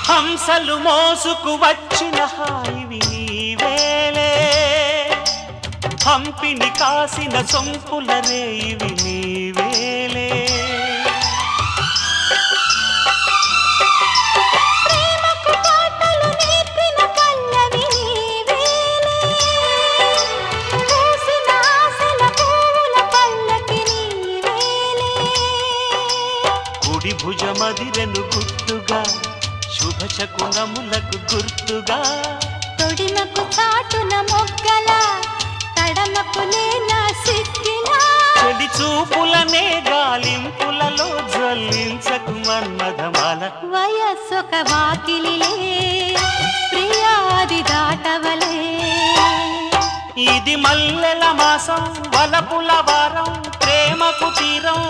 హంసలు మోసుకు వచ్చిన హాయివి నీవేలే హంపిని కాసిన సొంపుల రేయివి నీవేలే కుడి భుజమదిరెను గుర్తుగా శుభశకునములకు గుర్తుగా తొడిమకు చాటున మొగ్గల తడమకు లేనా సిక్కినా చెడి చూపులనే గాలింపులలో జ్వలించకు మన్మథమాల వయస్సొక వాకిలిలే ప్రియాది దాటవలే ఇది మల్లెల మాసం వలపుల వారం ప్రేమకు తీరం